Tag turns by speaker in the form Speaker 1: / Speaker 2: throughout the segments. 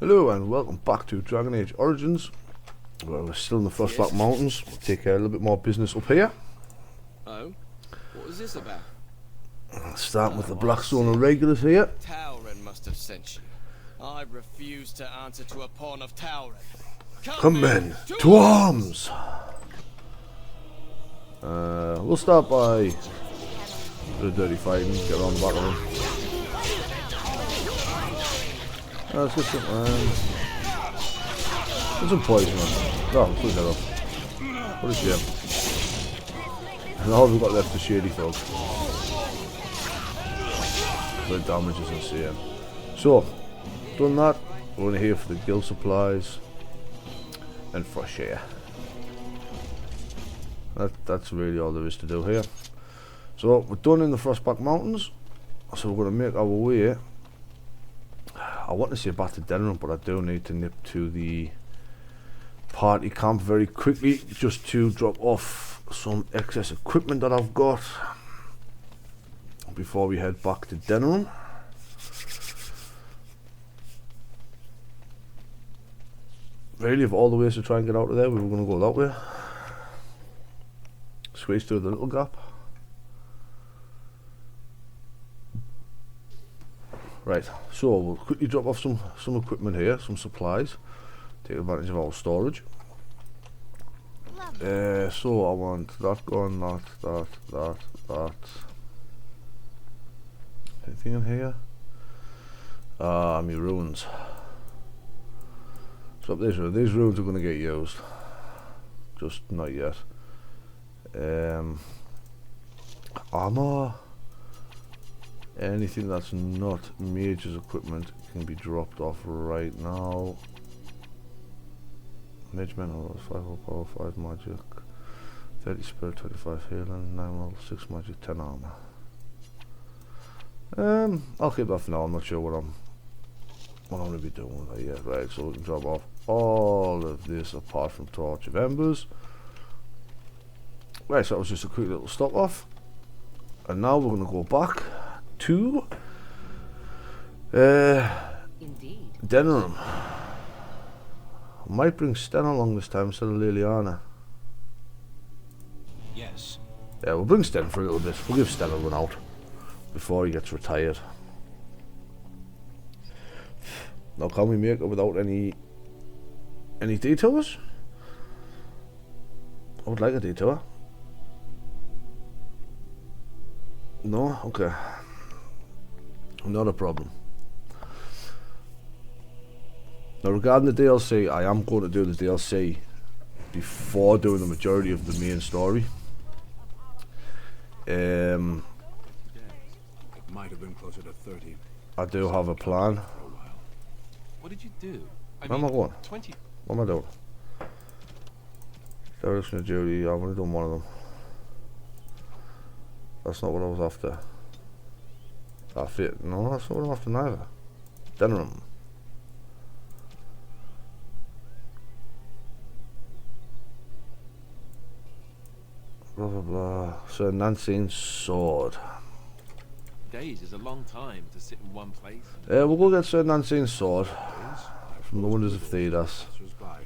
Speaker 1: Hello and welcome back to Dragon Age Origins. Well, we're still in the Frostback Mountains. We'll take a little bit more business up here.
Speaker 2: Oh? What was this about?
Speaker 1: Starting with the Blackstone Irregulars here.
Speaker 2: Tauren must have sent you. I refuse to answer to a pawn of Tauren.
Speaker 1: Come men, to arms! We'll start by the dirty fighting, get on the back of them. Let's get some poison on. No, put that off. What a shame. And all we've got left is Shady Thug. The damage is insane. So, done that. We're only here for the guild supplies and fresh air. That's really all there is to do here. So, we're done in the Frostback Mountains. So, we're going to make our way. I want to say back to Denirims, but I do need to nip to the party camp very quickly just to drop off some excess equipment that I've got before we head back to Denirims. Really, of all the ways to try and get out of there, we were going to go that way. Squeeze through the little gap. Right, so we'll quickly drop off some equipment here, some supplies. Take advantage of our storage. So I want that gone, that. Anything in here? My runes. So up these runes are going to get used. Just not yet. Armor. Anything that's not mage's equipment can be dropped off right now. Mage mental, 5 power, 5 magic, 30 spirit, 25 healing, 9 will, 6 magic, 10 armor. I'll keep that for now. I'm not sure what I'm going to be doing with that yet. Right, so we can drop off all of this apart from Torch of Embers. Right, so that was just a quick little stop off, and now we're going to go back to Denirims. I might bring Sten along this time instead of Liliana.
Speaker 3: Yes.
Speaker 1: Yeah, we'll bring Sten for a little bit. We'll give Sten a run out before he gets retired. Now, can we make it without any detours? I would like a detour. No? Okay. Not a problem. Now, regarding the DLC, I am going to do the DLC before doing the majority of the main story.
Speaker 3: It might have been closer to 30.
Speaker 1: I do have a plan.
Speaker 3: What did you do?
Speaker 1: Where am I going?
Speaker 3: 20.
Speaker 1: What am I doing? Direction of duty. I've only done one of them. That's not what I was after. No, that's not what I'm after neither. Denirims. Blah blah blah. So Nancy's sword.
Speaker 3: Days is a long time to sit in one place.
Speaker 1: We'll go get Sir Nancy's sword from the Wonders of Thedas.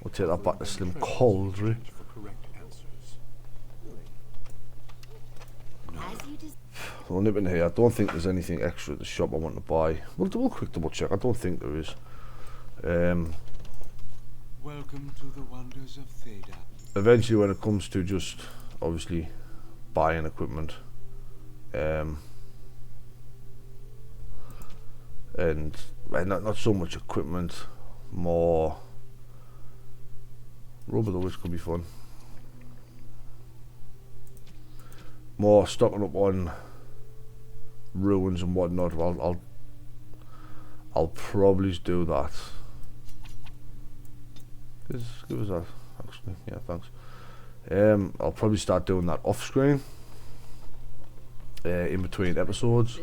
Speaker 1: We'll take that back to Slim Cauldry. We'll nip in here. I don't think there's anything extra at the shop I want to buy. We'll do a quick double check. I don't think there is.
Speaker 4: Welcome to the Wonders of Thedas.
Speaker 1: Eventually, when it comes to just obviously buying equipment, and not so much equipment, more rubber, though, which could be fun. More stocking up on ruins and whatnot. I'll probably do that. Give us that, actually. Yeah, thanks. I'll probably start doing that off screen, in between episodes.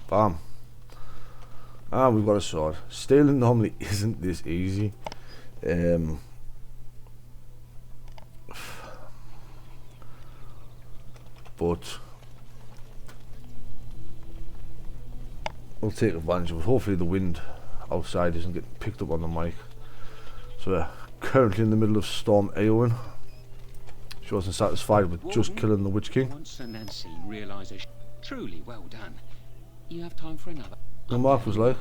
Speaker 1: Bam. And we've got a sword. Stealing normally isn't this easy. But we'll take advantage of it. Hopefully the wind outside isn't getting picked up on the mic. So we're currently in the middle of Storm Eowyn. She wasn't satisfied with just killing the Witch King.
Speaker 5: Once Sir Nancy realizes, truly well done. You have time for another.
Speaker 1: The mark was like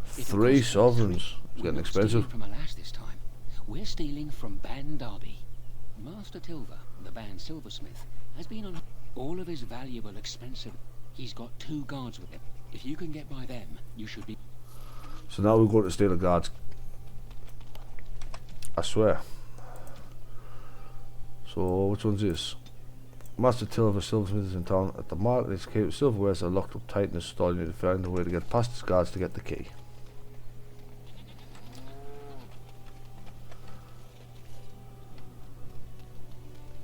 Speaker 1: 3 sovereigns. It's getting expensive.
Speaker 5: From Alas this time. We're stealing from Ban Derby. Master Tilver, the Ban silversmith, has been on all of his valuable, expensive. He's got 2 guards with him. If you can get by them, you should be.
Speaker 1: So now we're going to steal a guard. I swear. So which one's this? Master Tilver silversmith is in town. At the market, his cave silverwares are locked up tight in his stall. You need to find a way to get past his guards to get the key.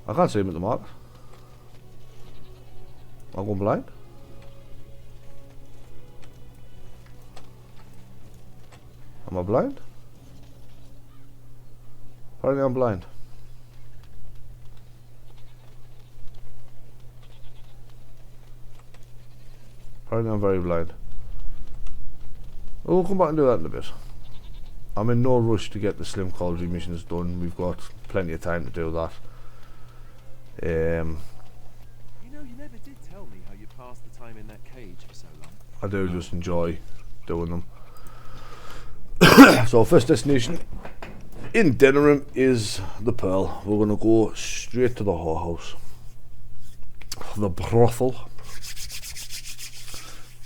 Speaker 1: I can't see him at the mark. Am I going blind? Am I blind? Apparently I'm blind. Apparently I'm very blind. We'll come back and do that in a bit. I'm in no rush to get the Slim Cauldron missions done. We've got plenty of time to do that.
Speaker 3: You know, you never did tell me how you passed the time in that cage for so long.
Speaker 1: I do just enjoy doing them. So first destination in Denirim is the Pearl. We're going to go straight to the whorehouse. The brothel.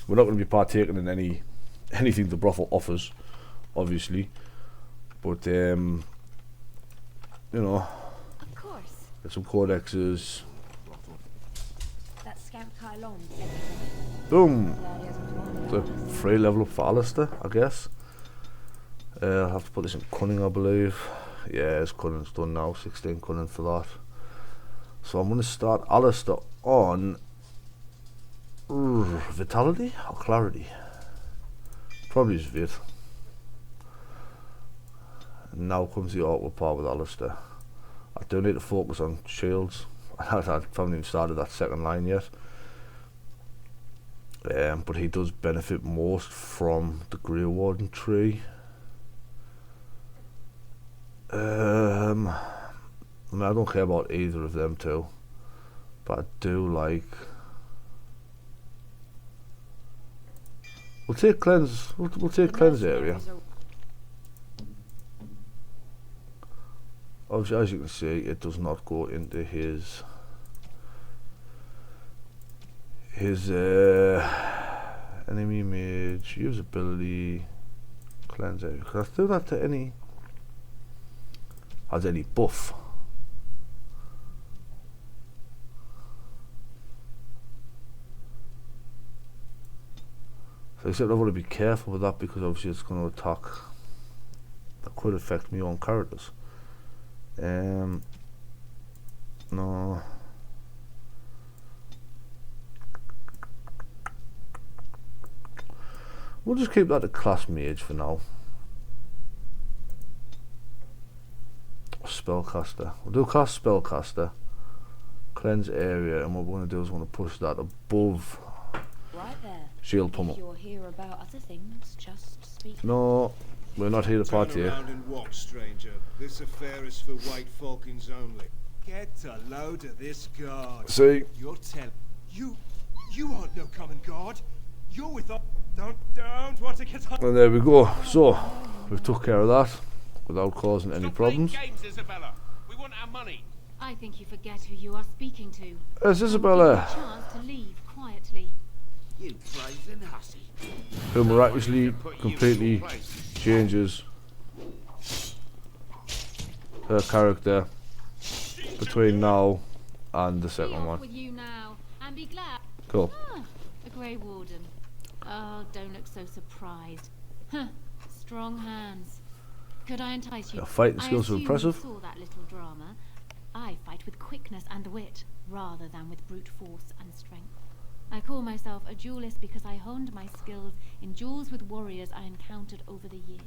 Speaker 1: We're not going to be partaking in anything the brothel offers, obviously. But, you know,
Speaker 6: Of course.
Speaker 1: get some codexes.
Speaker 6: That scamp Kylon.
Speaker 1: Boom! The free level up for Alistair, I guess. I'll have to put this in cunning, I believe. Yeah, it's cunning's done now. 16 cunning for that. So I'm going to start Alistair on vitality or clarity. Probably is Vit. And now comes the awkward part with Alistair. I do need to focus on shields. I haven't even started that second line yet. But he does benefit most from the Grey Warden tree. I mean, I don't care about either of them two, but I do like. We'll take cleanse. We'll take cleanse area. Obviously, as you can see, it does not go into his enemy mage usability cleanse area. Can I do that to any? Has any buff? So except I want to be careful with that because obviously it's going to attack. That could affect my own characters. No. We'll just keep that a class mage for now. Spellcaster. We'll do cast spellcaster. Cleanse area, and what we're going to do is we're going to push that above
Speaker 6: Right there.
Speaker 1: shield pummel.
Speaker 6: If you're here about other things, just speak.
Speaker 1: No, we're not here to party
Speaker 7: Turn
Speaker 1: here.
Speaker 7: around and walk, stranger. This affair is for white falcons only. Get a load of this guard.
Speaker 1: See,
Speaker 7: You're you aren't no common guard. You're with us. Don't want to get on.
Speaker 1: and there we go. So we've took care of that without causing any problems.
Speaker 3: Games, Isabella. We want our money.
Speaker 6: I think you forget who you are speaking to.
Speaker 1: There's Isabella,
Speaker 6: Give you a chance to leave quietly.
Speaker 7: You brazen hussy.
Speaker 1: who miraculously completely changes her character between now and the
Speaker 6: Be
Speaker 1: second
Speaker 6: off
Speaker 1: one.
Speaker 6: with you now, and be glad.
Speaker 1: Cool.
Speaker 6: Ah, the Grey Warden. Oh, don't look so surprised. Huh, strong hands. Could I entice you?
Speaker 1: Your fighting
Speaker 6: I
Speaker 1: skills are
Speaker 6: assume
Speaker 1: impressive.
Speaker 6: You saw that little drama. I fight with quickness and wit, rather than with brute force and strength. I call myself a duelist because I honed my skills in duels with warriors I encountered over the years.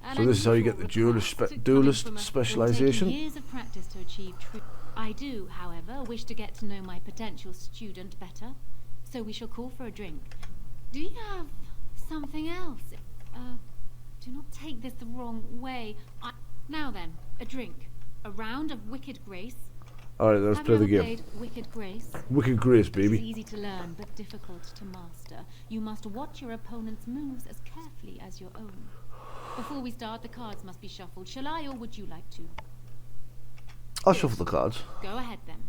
Speaker 6: And
Speaker 1: So
Speaker 6: I'm
Speaker 1: this is how you get
Speaker 6: looking
Speaker 1: the
Speaker 6: forward
Speaker 1: duelist
Speaker 6: to coming
Speaker 1: duelist
Speaker 6: from a-
Speaker 1: specialization.
Speaker 6: It will take years of practice to achieve true. I do, however, wish to get to know my potential student better, so we shall call for a drink. Do you have something else? Do not take this the wrong way. Now then, a drink. A round of Wicked Grace.
Speaker 1: Alright, let's
Speaker 6: Have
Speaker 1: play
Speaker 6: you
Speaker 1: the
Speaker 6: ever
Speaker 1: game.
Speaker 6: played Wicked Grace?
Speaker 1: Wicked Grace,
Speaker 6: It's
Speaker 1: baby.
Speaker 6: easy to learn, but difficult to master. You must watch your opponent's moves as carefully as your own. Before we start, the cards must be shuffled. Shall I, or would you like to?
Speaker 1: I'll shuffle the cards.
Speaker 6: Go ahead then.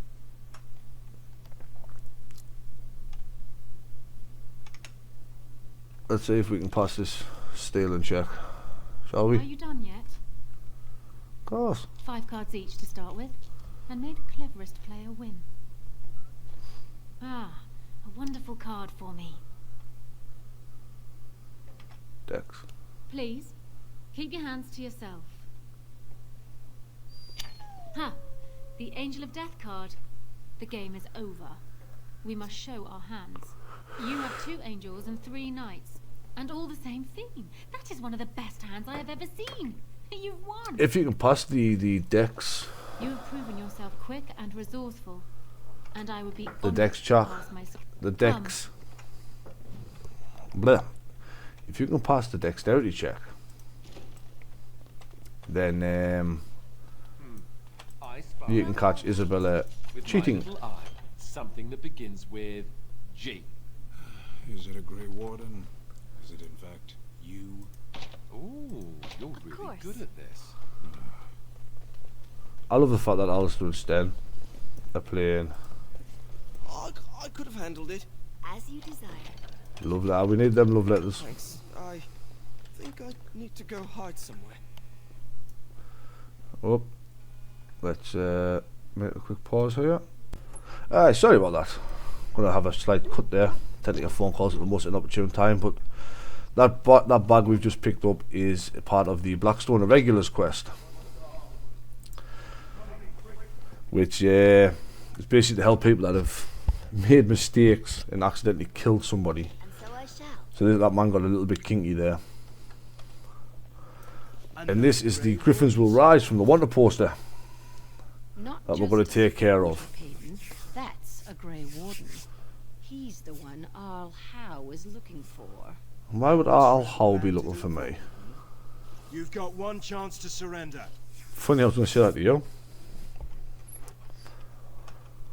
Speaker 1: Let's see if we can pass this stealing check. Shall we?
Speaker 6: Are you done yet?
Speaker 1: Of course.
Speaker 6: 5 cards each to start with, and may the cleverest player win. Ah, a wonderful card for me.
Speaker 1: Dex.
Speaker 6: Please, keep your hands to yourself. Ha! The Angel of Death card. The game is over. We must show our hands. You have 2 angels and 3 knights, and all the same theme. That is one of the best hands I have ever seen. You've won.
Speaker 1: If you can pass the Dex,
Speaker 6: You have proven yourself quick and resourceful, and I would be
Speaker 1: the
Speaker 6: honored
Speaker 1: Dex
Speaker 6: to
Speaker 1: check,
Speaker 6: pass my
Speaker 1: the Dex. Blah. If you can pass the dexterity check, then
Speaker 3: I spy
Speaker 1: you can catch Isabella
Speaker 3: with
Speaker 1: cheating.
Speaker 3: my little eye. Something that begins with G.
Speaker 4: Is it a Grey Warden? Is it in fact you?
Speaker 3: Ooh, you're really
Speaker 6: course.
Speaker 3: good at this.
Speaker 1: I love the fact that Alistair and Sten are playing.
Speaker 2: I could have handled it.
Speaker 8: As you desire.
Speaker 1: Lovely. We need them love letters.
Speaker 2: Thanks. I think I need to go hide somewhere.
Speaker 1: Oh, let's make a quick pause here. Sorry about that. Gonna have a slight cut there. Tend to get phone calls at the most inopportune time, but that bag we've just picked up is a part of the Blackstone Irregulars quest, which is basically to help people that have made mistakes and accidentally killed somebody.
Speaker 8: And so I shall.
Speaker 1: So that man got a little bit kinky there. And this is the Griffins Will Rise from the Wanted poster
Speaker 8: Not
Speaker 1: that we're going to take care of.
Speaker 8: Peyton. That's a Grey Warden. He's the one Arl Howe is looking for.
Speaker 1: Why would Al Howe be looking for me?
Speaker 7: You've got one chance to surrender.
Speaker 1: Funny I was going to say that to you.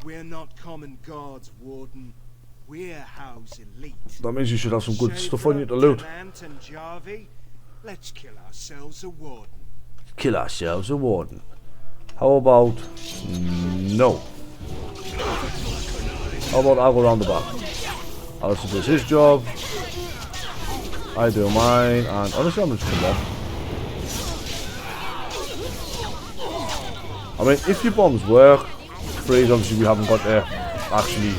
Speaker 7: We're not common guards, Warden. We're Howe's elite.
Speaker 1: That means you should have some good
Speaker 7: Shaver,
Speaker 1: stuff on you to loot.
Speaker 7: Tennant and Jarvie, let's kill ourselves a Warden.
Speaker 1: Kill ourselves a warden. How about no? How about I go round the back? Alistair does his job, I do mine, and honestly I'm just gonna bomb. I mean, if your bombs work, freeze, obviously we haven't got to actually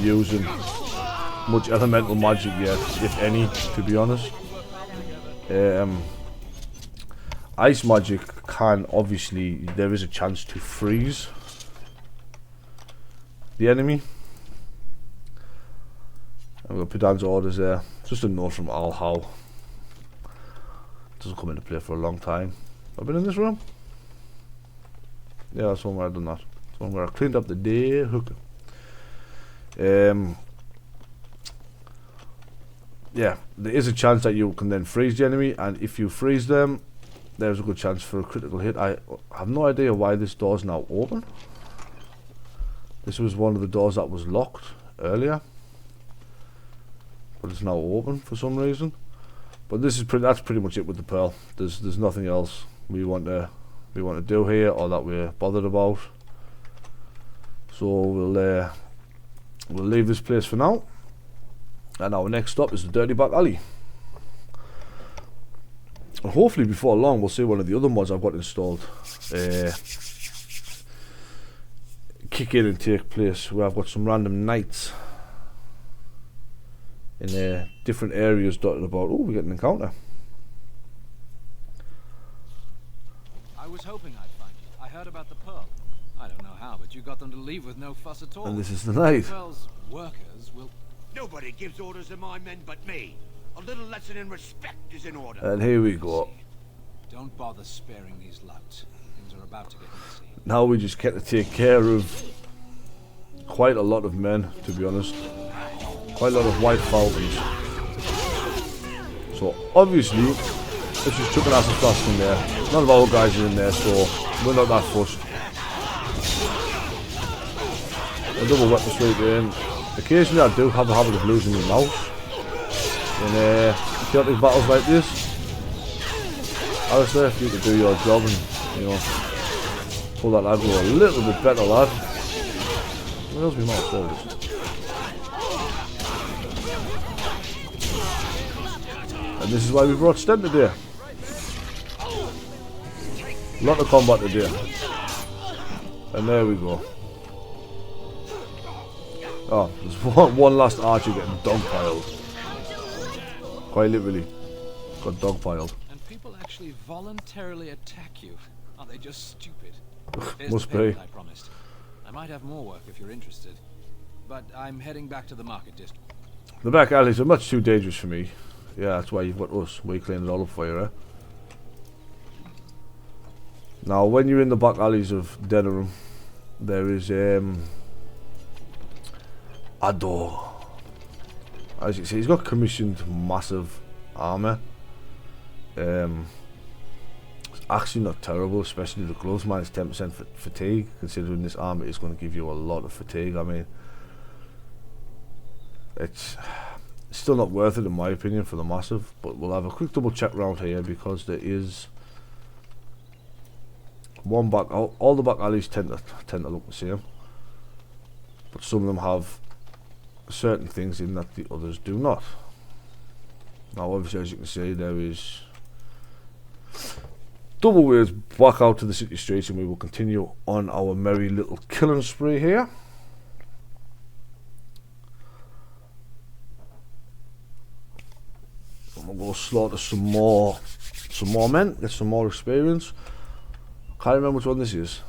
Speaker 1: using much elemental magic yet, if any, to be honest. Ice magic can obviously, there is a chance to freeze the enemy. I've got Pedan's orders there. Just a note from Al Howe. Doesn't come into play for a long time. I've been in this room. Yeah, that's one where I've done that. That's one where I cleaned up the day hooker. Yeah, there is a chance that you can then freeze the enemy, and if you freeze them, there's a good chance for a critical hit. I have no idea why this door's now open. This was one of the doors that was locked earlier, but it's now open for some reason. But this is that's pretty much it with the pearl. There's nothing else we want to do here or that we're bothered about. So we'll leave this place for now. And our next stop is the Dirty Back Alley. And hopefully before long we'll see one of the other mods I've got installed kick in and take place, where I've got some random knights in different areas dotted about. Oh, we get an encounter.
Speaker 9: I was hoping I'd find you. I heard about the pearl. I don't know how, but you got them to leave with no fuss at all.
Speaker 1: And this is the knight.
Speaker 9: Pearl's workers will...
Speaker 10: Nobody gives orders to my men but me. A little lesson in respect is in order.
Speaker 1: And here we go.
Speaker 9: Don't bother sparing these louts. Things are about to get messy.
Speaker 1: Now we just get to take care of quite a lot of men, to be honest. Quite a lot of white falcons. So obviously, let's just chuck an acid flask in there. None of our guys are in there, so we're not that fussed. A double weapon straight in. Occasionally I do have a habit of losing my mouse in chaotic battles like this. Alistair, if you could do your job and, you know, pull that aggro a little bit better, lad. Where's my mouse? There it is. And this is why we brought Sten today. A lot of combat today. And there we go. Oh, there's one last archer getting dogpiled. Quite literally. Got dogpiled.
Speaker 9: And people actually voluntarily attack you. Are they just stupid?
Speaker 1: Must
Speaker 9: the
Speaker 1: be.
Speaker 9: payment I promised. I might have more work if you're interested. But I'm heading back to the market district.
Speaker 1: The back alleys are much too dangerous for me. Yeah, that's why you've got us. We cleaned it all up for you, eh? Now, when you're in the back alleys of Denirims, there is Ador. As you can see, he's got commissioned massive armor. It's actually not terrible, especially the gloves minus 10% fatigue, considering this armor is going to give you a lot of fatigue. I mean, it's still not worth it in my opinion for the massive, but we'll have a quick double check round here because there is one back. All the back alleys tend to look the same, but some of them have certain things in that the others do not. Now obviously, as you can see, there is double ways back out to the city streets, and we will continue on our merry little killing spree here. And we'll go slaughter some more men, get some more experience. Can't remember which one this is.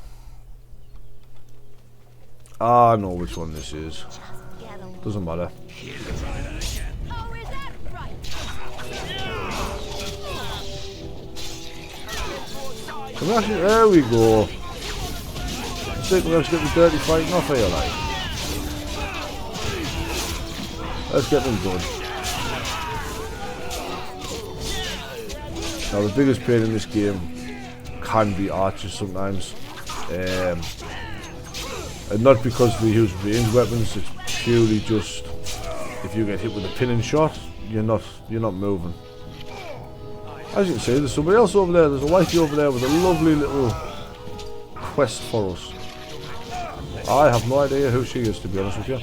Speaker 1: I know which one this is. Doesn't matter. Can we actually, there we go. I think we're going to get the dirty fighting off here, like. Let's get them done. Now the biggest pain in this game can be archers sometimes. And not because they use ranged weapons, it's purely just if you get hit with a pinning shot, you're not moving. As you can see, there's somebody else over there. There's a wifey over there with a lovely little quest for us. I have no idea who she is, to be honest with you.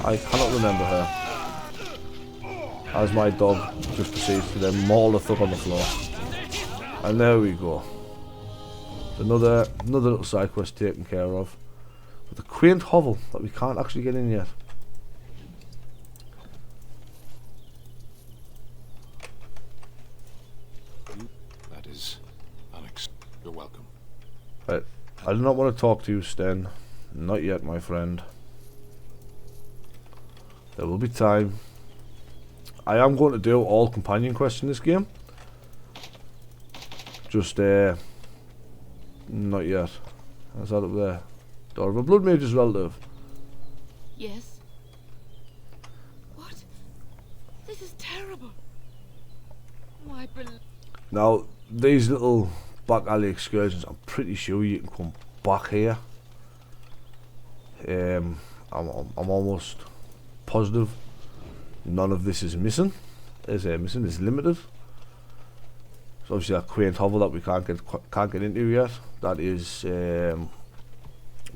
Speaker 1: I cannot remember her. As my dog just proceeds to then maul the thug on the floor. And there we go. Another little side quest taken care of. With a quaint hovel that we can't actually get in yet.
Speaker 4: That is you're welcome.
Speaker 1: Right. I do not want to talk to you, Sten. Not yet, my friend. There will be time. I am going to do all companion quests in this game. Just not yet. How's that up there? Door of a blood mage's relative.
Speaker 8: Yes. What? This is terrible. My
Speaker 1: Now, these little back alley excursions, I'm pretty sure you can come back here. I'm almost positive none of this is missing. Is missing? It's limited. So obviously that quaint hovel that we can't get into yet. That is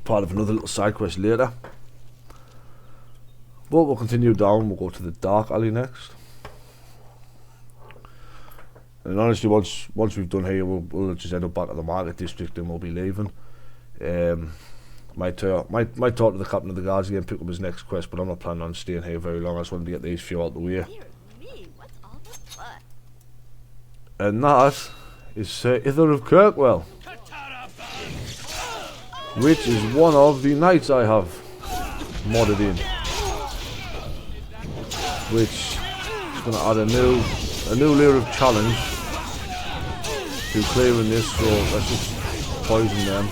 Speaker 1: part of another little side quest later. But we'll continue down. We'll go to the dark alley next. And honestly, once we've done here, we'll just end up back at the market district and we'll be leaving. Might talk to the captain of the guards again, pick up his next quest, but I'm not planning on staying here very long. I just wanted to get these few out the way. And that is Sir Ither of Kirkwell, which is one of the knights I have modded in, which is going to add a new layer of challenge to clearing this. So let's just poison them.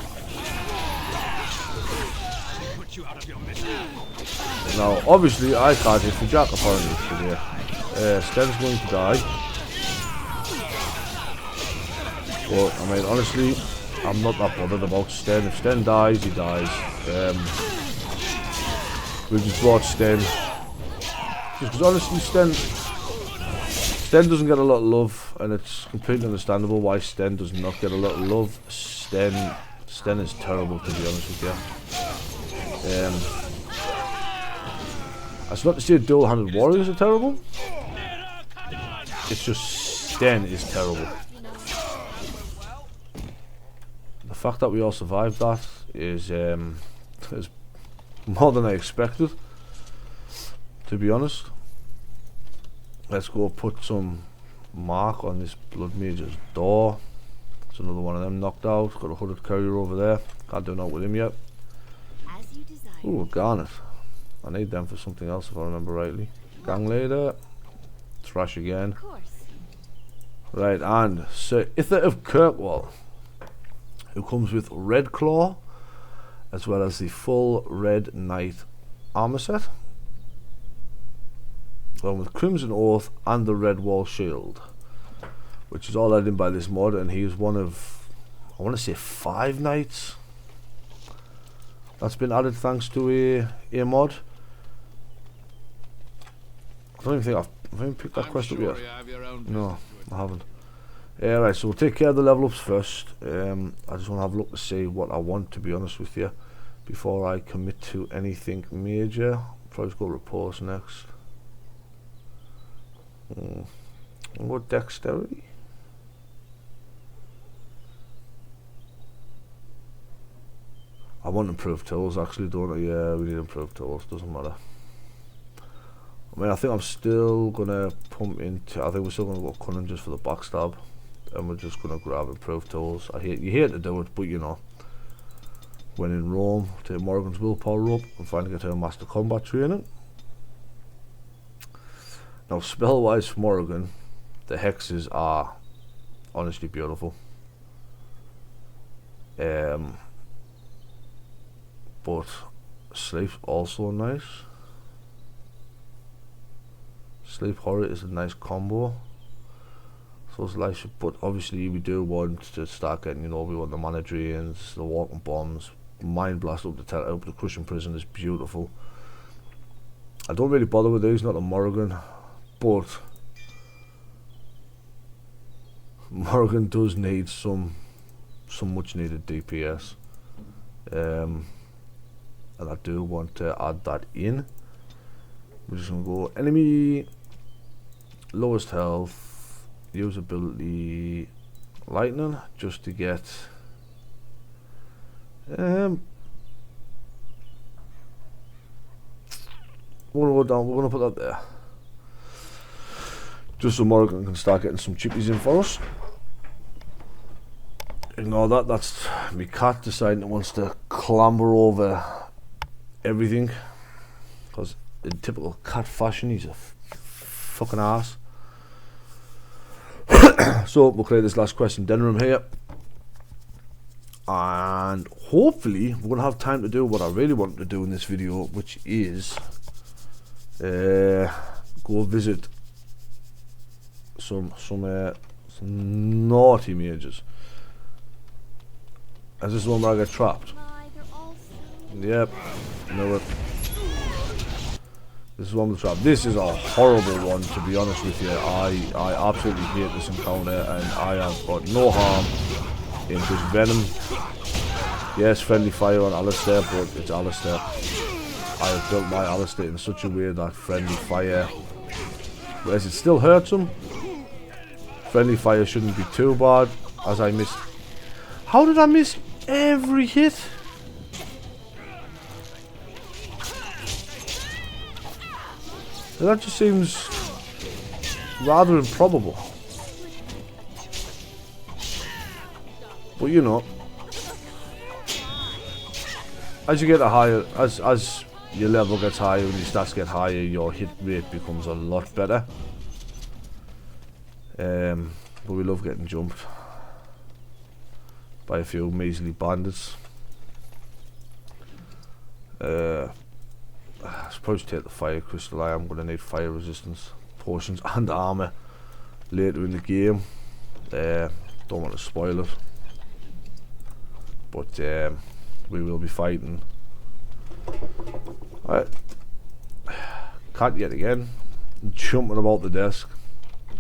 Speaker 1: Now, obviously, I can't hit the jack apparently today. Sten's going to die. But I mean, honestly, I'm not that bothered about Sten. If Sten dies, he dies. We just brought Sten. Because honestly, Sten doesn't get a lot of love, and it's completely understandable why Sten does not get a lot of love. Sten is terrible, to be honest with you. That's not to say dual-handed warriors are terrible. It's just Sten is terrible. The fact that we all survived that is more than I expected, to be honest. Let's go put some mark on this Blood Mage's door. There's another one of them knocked out. Got a hooded courier over there. Can't do nothing with him yet. Ooh, a garnet. I need them for something else if I remember rightly. Gang leader. Thrash again. Right, and Sir Ither of Kirkwall, who comes with Red Claw, as well as the full Red Knight armor set, along with Crimson Oath and the Red Wall Shield, which is all added in by this mod, and he is one of, I want to say, 5 knights that's been added thanks to a mod. I don't even think I've picked that quest up yet. No, I haven't. Right, so we'll take care of the level ups first. I just want to have a look to see what I want, to be honest with you, before I commit to anything major. Probably just go reports next. What dexterity? I want improved tools actually, don't I? Yeah, we need improved tools, doesn't matter. I mean, I think I'm still gonna pump into, I think we're still gonna go cunning just for the backstab, and we're just gonna grab improved tools. You hate to do it, but you know, when in Rome, take Morrigan's willpower up and finally get to a master combat training. Now, spell wise for Morrigan, the hexes are honestly beautiful. But sleep's also nice. Sleep horror is a nice combo. So it's nice, but obviously we do want to start getting, you know, we want the mana drains, the walking bombs, mind blast up the crushing prison is beautiful. I don't really bother with these, not the Morrigan, but Morrigan does need some much needed DPS. And I do want to add that in. We're just gonna go enemy, lowest health, usability, lightning, just to get we're gonna go down, we're gonna put that there. Just so Morgan can start getting some chippies in for us. Ignore that, that's my cat deciding it wants to clamber over everything, because in typical cat fashion he's a fucking ass. So we'll clear this last quest in Denirims here, and hopefully we're gonna have time to do what I really wanted to do in this video, which is go visit some naughty mages. Is this the one where I get trapped? Yep, know it. This is one with the trap. This is a horrible one, to be honest with you. I absolutely hate this encounter, and I have got no harm in this venom. Yes, friendly fire on Alistair, but it's Alistair. I have built my Alistair in such a way that friendly fire, whereas it still hurts him, friendly fire shouldn't be too bad, as I missed. How did I miss every hit? That just seems rather improbable. But you know, as you get a higher, as your level gets higher and your stats get higher, your hit rate becomes a lot better. But we love getting jumped by a few measly bandits. I suppose take the fire crystal. I am going to need fire resistance potions and armor later in the game. Don't want to spoil it. But we will be fighting. Alright. Cat yet again. Jumping about the desk.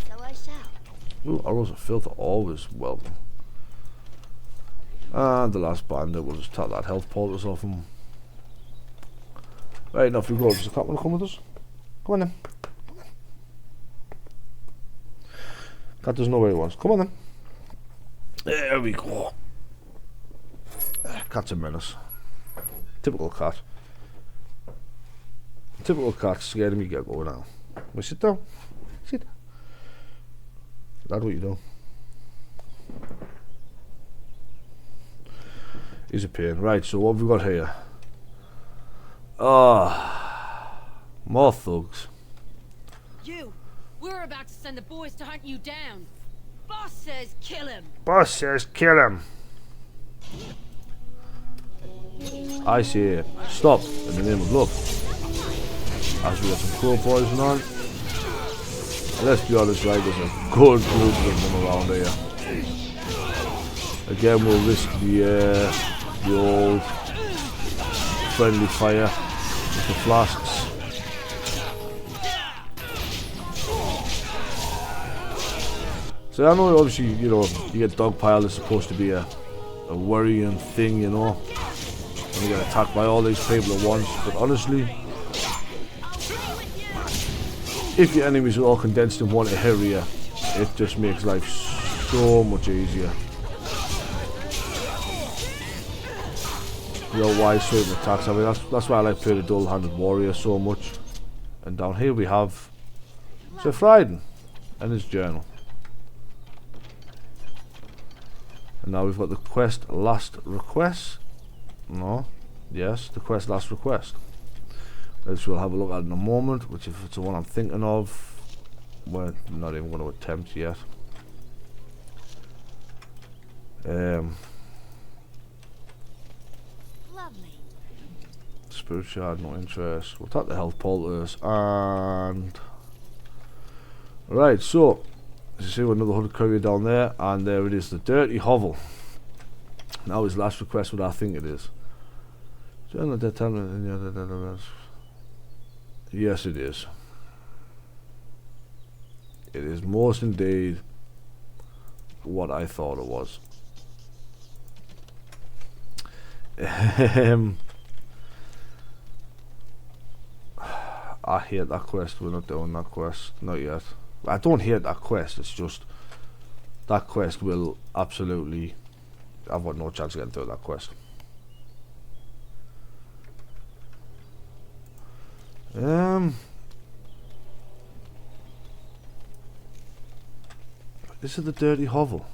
Speaker 8: So I shall.
Speaker 1: Ooh, arrows of filth are always welcome. And the last bandit will just take that health poultice off him. Right, now if we go, does the cat want to come with us? Come on then. Cat doesn't know where he wants. Come on then. There we go. Cat's a menace. Typical cat. Typical cat scared me get going now. We sit down. Sit. That's what you do. He's a pain. Right, so what have we got here? More thugs.
Speaker 8: You! We're about to send the boys to hunt you down. Boss says kill him.
Speaker 1: Boss says kill him. I say stop in the name of love. As we got some crow poison on. And let's be honest, right, there's a good group of them around here. Again, we'll risk the old friendly fire with the flasks. So I know obviously, you know, you get dogpile is supposed to be a worrying thing, you know. And you get attacked by all these people at once, but honestly, if your enemies are all condensed in one area, it just makes life so much easier. You know, why certain attacks, I mean that's why I like playing the dual-handed warrior so much. And down here we have Sir Frieden and his journal. And now we've got the quest last request. No, yes, the quest last request. Which we'll have a look at in a moment, which if it's the one I'm thinking of, we're not even going to attempt yet.
Speaker 8: Lovely.
Speaker 1: Spirit shard, no interest. We'll take the health poultice and right, so as you see, we've another hooded courier down there, and there it is, the dirty hovel. Now his last request, what I think it is. Yes, it is. It is most indeed what I thought it was. I hate that quest. We're not doing that quest. Not yet. I don't hate that quest. It's just that quest will absolutely. I've got no chance of getting through that quest. This is the dirty hovel.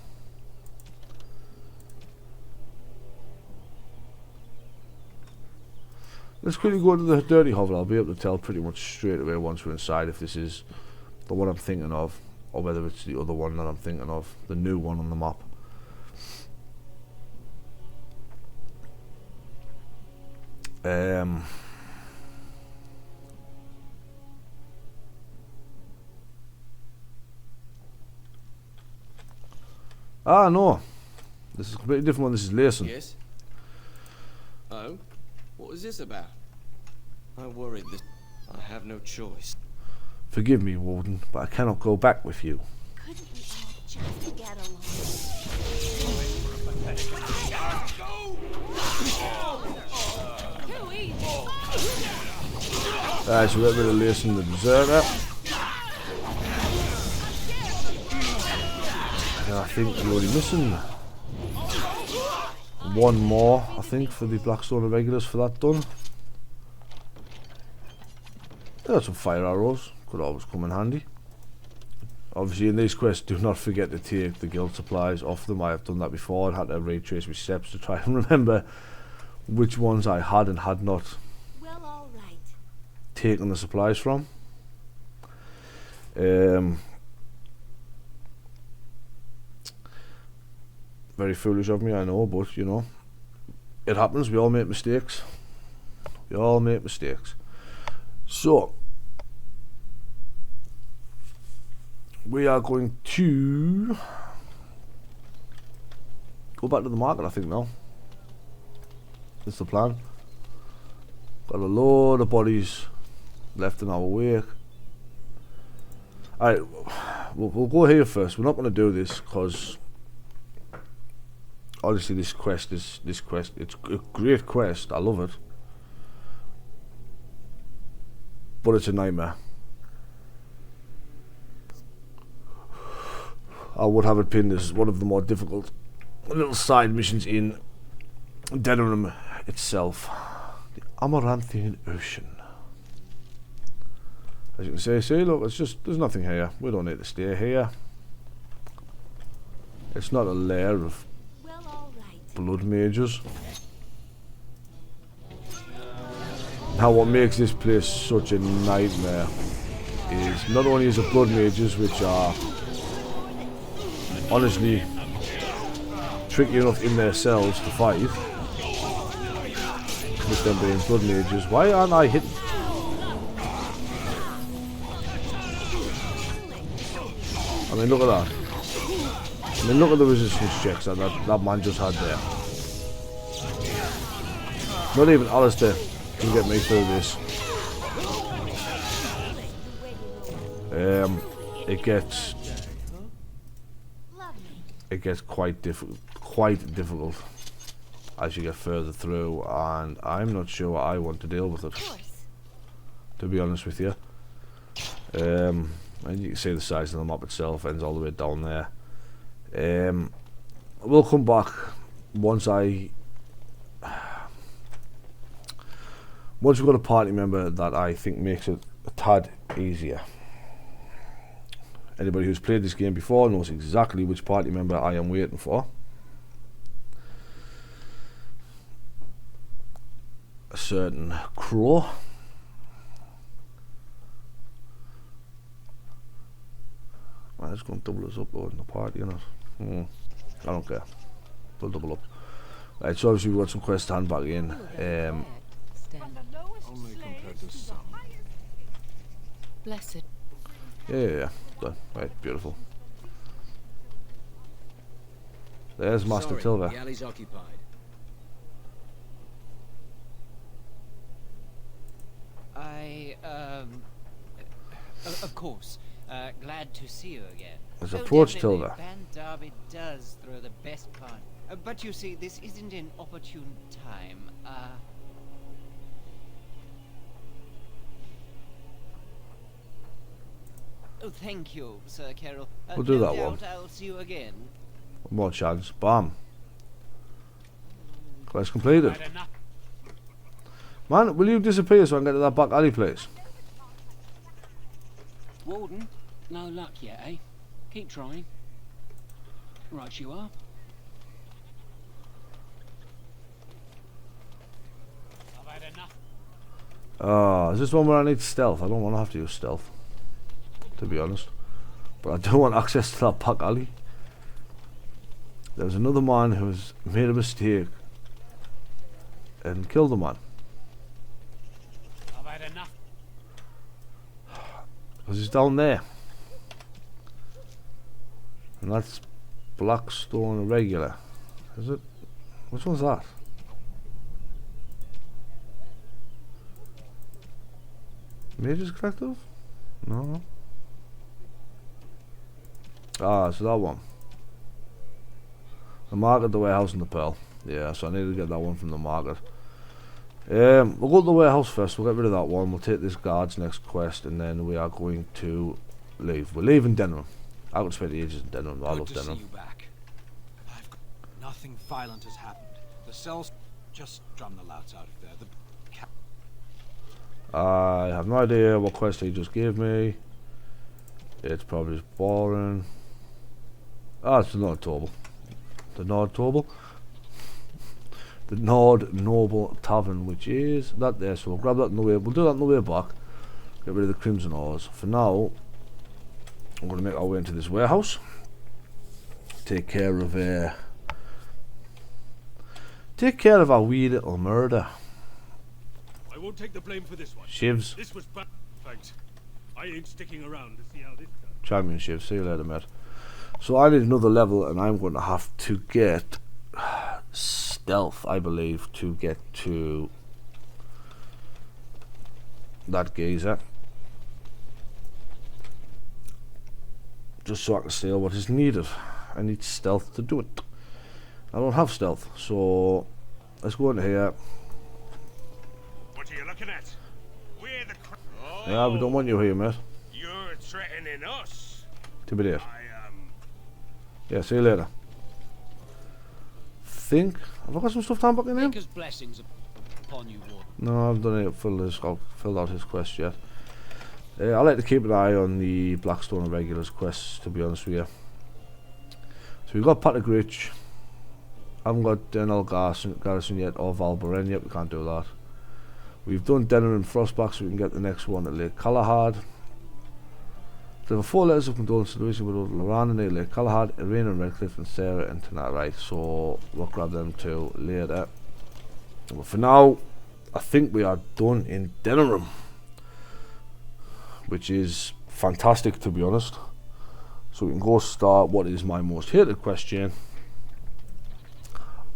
Speaker 1: Let's quickly go to the dirty hovel. I'll be able to tell pretty much straight away once we're inside if this is the one I'm thinking of, or whether it's the other one that I'm thinking of, the new one on the map. No, this is a completely different one. This is Layson.
Speaker 2: Yes? Oh? What was this about? I worried that I have no choice.
Speaker 1: Forgive me, Warden, but I cannot go back with you.
Speaker 8: Couldn't we all just get along? Too easy.
Speaker 1: Alright, so we got rid of Layson the Deserter. And I think we're already missing one more, I think, for the Blackstone Irregulars for that done. Got some fire arrows, could always come in handy. Obviously in these quests, do not forget to take the guild supplies off them. I have done that before and had to retrace my steps to try and remember which ones I had and had not taken the supplies from. Very foolish of me, I know, but you know, it happens. We all make mistakes. We all make mistakes. So we are going to go back to the market, I think, now. That's the plan. Got a load of bodies left in our wake. Alright, we'll go here first. We're not going to do this because honestly this quest, it's a great quest. I love it. But it's a nightmare. I would have it pinned as one of the more difficult little side missions in Denirim itself. The Amaranthian Ocean. As you can see, look, it's just, there's nothing here. We don't need to stay here. It's not a lair of blood mages. Now what makes this place such a nightmare is not only is it blood mages, which are honestly tricky enough in themselves to fight, with them being blood mages. Why aren't I hitting? I mean, look at that. I mean, look at the resistance checks that man just had there. Not even Alistair can get me through this. It gets quite difficult as you get further through, and I'm not sure I want to deal with it, to be honest with you. And you can see the size of the map itself ends all the way down there. We'll come back once we've got a party member that I think makes it a tad easier. Anybody who's played this game before knows exactly which party member I am waiting for. A certain Crow. I'm just going to double us up in the party, you know. I don't care. We'll double up. Right, so obviously we've got some quests to hand back in.
Speaker 4: Only compared to some.
Speaker 8: Blessed.
Speaker 1: Yeah. Done. Right, beautiful. There's Master Tilva.
Speaker 2: The alley's occupied.
Speaker 11: Of course. Glad to see you again.
Speaker 1: Let's approach
Speaker 11: definitely,
Speaker 1: Tilva.
Speaker 11: Van Derby does throw the best card. But you see, this isn't an opportune time. Oh, thank you, Sir Carol.
Speaker 1: We'll do
Speaker 11: no
Speaker 1: that
Speaker 11: doubt
Speaker 1: one.
Speaker 11: I'll see you again.
Speaker 1: One more chance. Bam. Quest completed. Man, will you disappear so I can get to that back alley place?
Speaker 5: Warden, no luck yet, eh? Keep trying. Right you are.
Speaker 1: Is this one where I need stealth? I don't want to have to use stealth, to be honest. But I do want access to that back alley. There's another man who's made a mistake and killed a man.
Speaker 11: I've had enough.
Speaker 1: Because he's down there. And that's Blackstone Irregular. Is it? Which one's that? Mage's Collective? No. Ah, so that one. The market, the warehouse, and the pearl. Yeah, so I need to get that one from the market. We'll go to the warehouse first. We'll get rid of that one. We'll take this guard's next quest, and then we are going to leave. We're leaving Denham. I could spend ages in Denham. I love
Speaker 9: Good to see
Speaker 1: Denham.
Speaker 9: you back. Nothing violent has happened. The cells just drum the louts out of there.
Speaker 1: I have no idea what quest he just gave me. It's probably just boring. Ah, it's the Nord Table. The Nord Table. The Nord Noble Tavern, which is that there. So we'll grab that on the way. We'll do that on the way back. Get rid of the Crimson Ores. For now, I'm going to make our way into this warehouse. Take care of our wee little murder.
Speaker 12: I won't take the blame for this one.
Speaker 1: Shivs.
Speaker 12: This was bad. Thanks. I ain't sticking around to see how this goes.
Speaker 1: Champion Shiv. See you later, mate. So I need another level, and I'm going to have to get stealth, I believe, to get to that geezer. Just so I can steal what is needed. I need stealth to do it. I don't have stealth, so let's go in here.
Speaker 10: What are you looking at? We're the
Speaker 1: Yeah, we don't want you here, mate.
Speaker 10: You're threatening us.
Speaker 1: To be there. Yeah, see you later. Have I got some stuff down back in here?
Speaker 9: Maker's blessings upon you, Warden.
Speaker 1: No, I've done it. Filled out his quest yet. I like to keep an eye on the Blackstone and Regulars quests, to be honest with you. So we've got Patrick. Haven't got Denel Garrison yet, or Valbaren yet. We can't do that. We've done Denner and Frostback, so we can get the next one at Lake Calenhad. There were 4 letters of condolence to Louisa with Loran and Lake Calenhad, Irene and Redcliffe, and Sarah and tonight, right? So we'll grab them two later. But for now, I think we are done in Denirim, which is fantastic, to be honest. So we can go start what is my most hated question,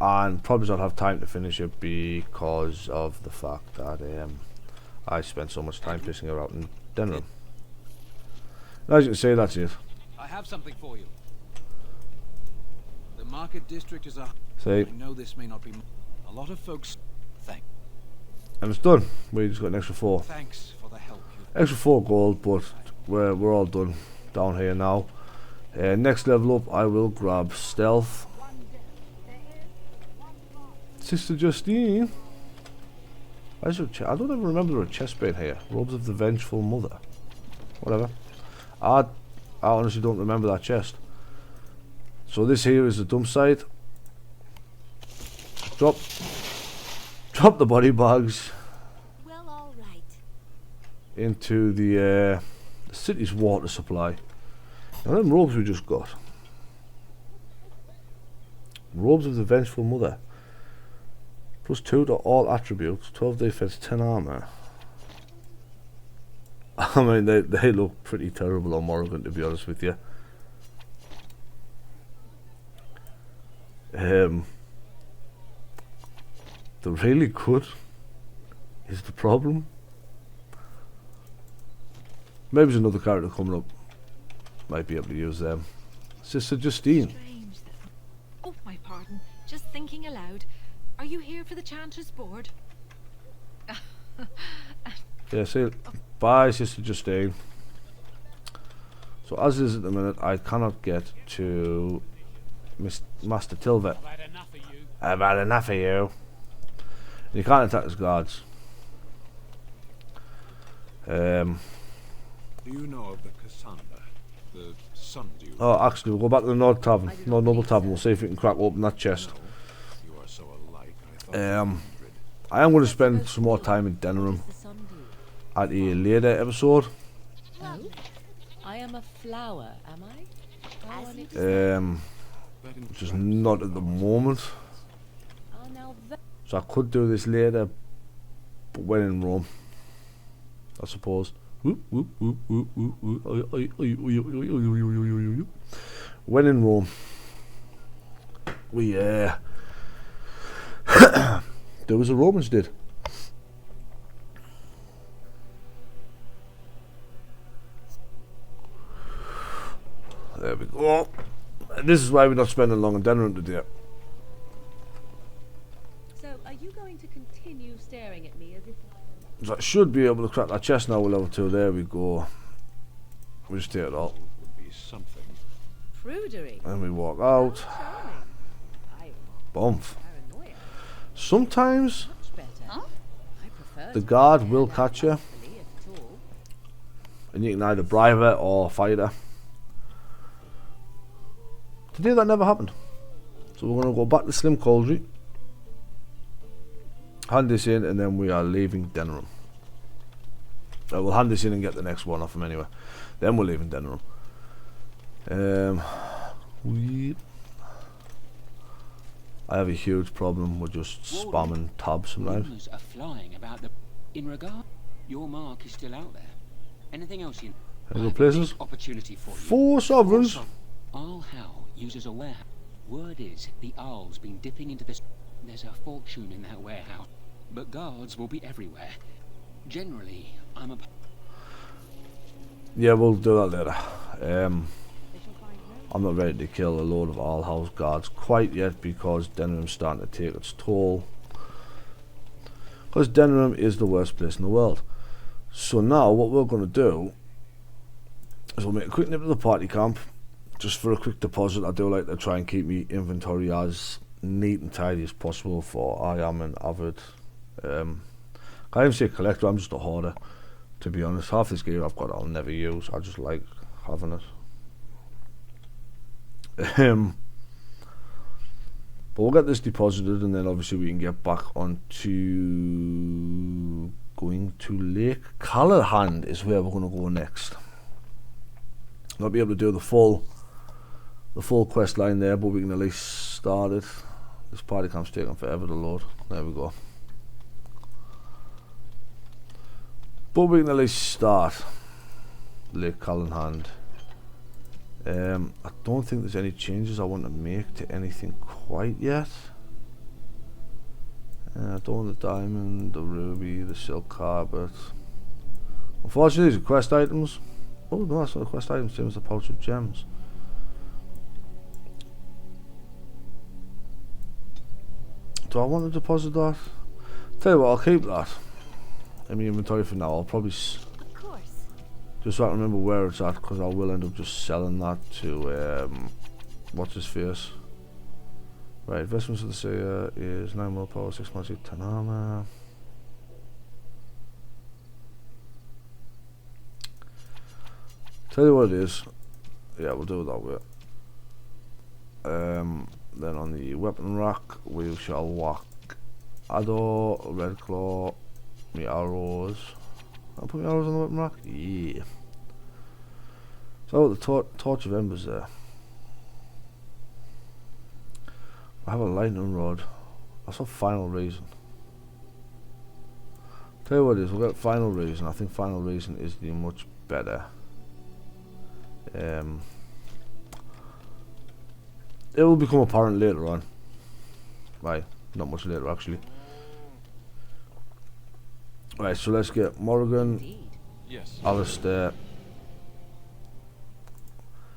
Speaker 1: and probably not have time to finish it because of the fact that I spent so much time pissing around in Denirims. As you can see, that's it.
Speaker 9: I have something for you. The market district is a...
Speaker 1: See?
Speaker 9: I know this may not be... A lot of folks...
Speaker 1: And it's done. We just got an extra 4.
Speaker 9: Thanks for the help.
Speaker 1: Extra 4 gold, but we're all done down here now. Next level up, I will grab stealth. Sister Justine. I don't even remember there a chest plate here. Robes of the Vengeful Mother. Whatever. I honestly don't remember that chest. So this here is the dump site. Drop the body bags into the city's water supply. Now them robes we just got. Robes of the Vengeful Mother. +2 to all attributes, 12 defense, 10 armor. I mean, they look pretty terrible on Morrigan, to be honest with you. They're really good, is the problem. Maybe there's another character coming up. Might be able to use them. Sister Justine.
Speaker 13: Oh, my pardon. Just thinking aloud. Are you here for the Chanter's Board?
Speaker 1: Yeah, see, bye, Sister Justine. So as is at the minute, I cannot get to Master Tilvet. I've had enough of you. You can't attack his guards.
Speaker 4: Do you know of the Cassandra, the Sundew?
Speaker 1: Oh, actually, we'll go back to the Nord Tavern, Nord Noble Tavern. We'll see if we can crack open that chest.
Speaker 4: You are so alike.
Speaker 1: I am going to spend some more time in Denirims at a later episode.
Speaker 14: Oh, I am a flower, am I?
Speaker 1: Just not at the moment. So I could do this later, but when in Rome, I suppose. When in Rome, we there was the Romans did. There we go. And this is why we're not spending long in Denver today.
Speaker 14: So, are you going to continue staring at me as if
Speaker 1: So I should be able to crack that chest now with level 2. There we go. We just take it all.
Speaker 14: prudery?
Speaker 1: And we walk out. Bump. Sometimes the guard will catch you, and you can either bribe her or fight her. Today that never happened. So we're going to go back to Slim Cauldry, hand this in, and then we are leaving Denirims. We'll hand this in and get the next one off him anyway. Then we're leaving Denirims. I have a huge problem with just spamming tabs sometimes.
Speaker 5: Rumors are flying about the... In regard, your mark is still out there. Anything else you...
Speaker 1: Any good places?
Speaker 5: Opportunity for you.
Speaker 1: 4 sovereigns.
Speaker 5: Arl Howe uses a warehouse. Word is the Arl's been dipping into this... There's a fortune in that warehouse, but guards will be everywhere. Generally,
Speaker 1: Yeah, we'll do that later. I'm not ready to kill a load of all house guards quite yet because Denirims starting to take its toll. Because Denirim is the worst place in the world. So now what we're going to do is we'll make a quick nip to the party camp just for a quick deposit. I do like to try and keep my inventory as neat and tidy as possible, for I am an avid can't even say collector, I'm just a hoarder, to be honest. Half this gear I've got I'll never use, I just like having it. But we'll get this deposited and then obviously we can get back onto going to Lake Calenhad is where we're going to go next. Not be able to do the full quest line there, but we can at least start it. This party camp's taking forever to load. There we go. But we can at least start Lake Calenhad. I don't think there's any changes I want to make to anything quite yet. I don't want the diamond, the ruby, the silk carpet. Unfortunately, these are quest items. Oh no, that's not a quest item, same as the pouch of gems. Do I want to deposit that? Tell you what, I'll keep that in my inventory for now. I'll probably just so I can remember where it's at, because I will end up just selling that to what's his face. Right, investments of the Seer is 9 more power, 6 more 10 armor. Tell you what it is. Yeah, we'll do it that way. Then on the weapon rack we shall whack Ador, Red Claw, my arrows. I'll put my arrows on the weapon rack? Yeah. So the torch of embers there. I have a lightning rod. That's a final reason. Tell you what it is, we'll get final reason. I think final reason is the much better. It will become apparent later on. Right, not much later actually. Right, so let's get Morrigan,
Speaker 4: yes.
Speaker 1: Alistair.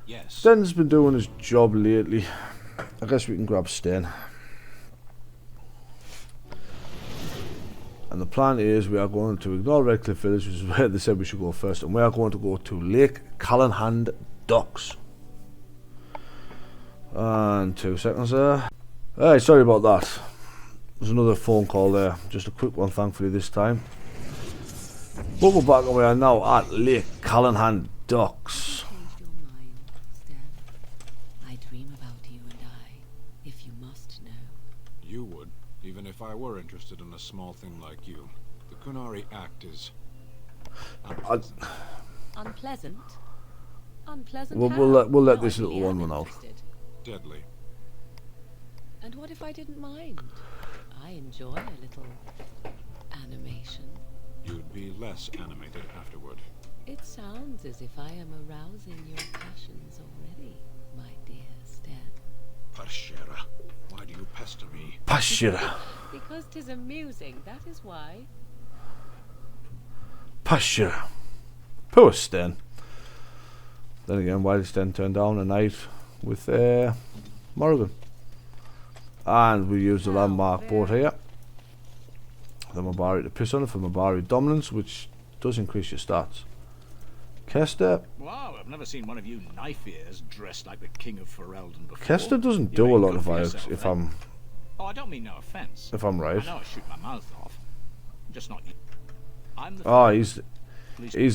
Speaker 4: Yes.
Speaker 1: Sten's been doing his job lately. I guess we can grab Sten. And the plan is we are going to ignore Redcliffe Village, which is where they said we should go first, and we are going to go to Lake Calenhad docks. And 2 seconds there. Hey, sorry about that. There's another phone call there. Just a quick one, thankfully, this time. But we're back and we are now at Lake Calenhad docks.
Speaker 8: I dream about you and I, if you must know.
Speaker 4: You would, even if I were interested in a small thing like you. The Kunari Act is unpleasant.
Speaker 14: Unpleasant? Unpleasant
Speaker 1: We'll let this little one run out.
Speaker 4: Deadly.
Speaker 14: And what if I didn't mind? I enjoy a little animation.
Speaker 4: You'd be less animated afterward.
Speaker 14: It sounds as if I am arousing your passions already, my dear Stan.
Speaker 4: Parshera, why do you pester me?
Speaker 1: Parshera.
Speaker 14: Because 'tis amusing, that is why.
Speaker 1: Parshera. Poor Sten. Then again, why did Sten turn down a night with Morrigan? And we use the landmark boat here. The Mabari to piss on it for Mabari dominance, which does increase your stats. Kester.
Speaker 9: Wow, I've never seen one of you knife ears dressed like the king of Ferelden before.
Speaker 1: Kester doesn't do a lot of Iox, if I'm.
Speaker 9: Oh, I don't mean no offense.
Speaker 1: If I'm right.
Speaker 9: I know I shoot my mouth off. Just not you. I'm the.
Speaker 1: Oh, he's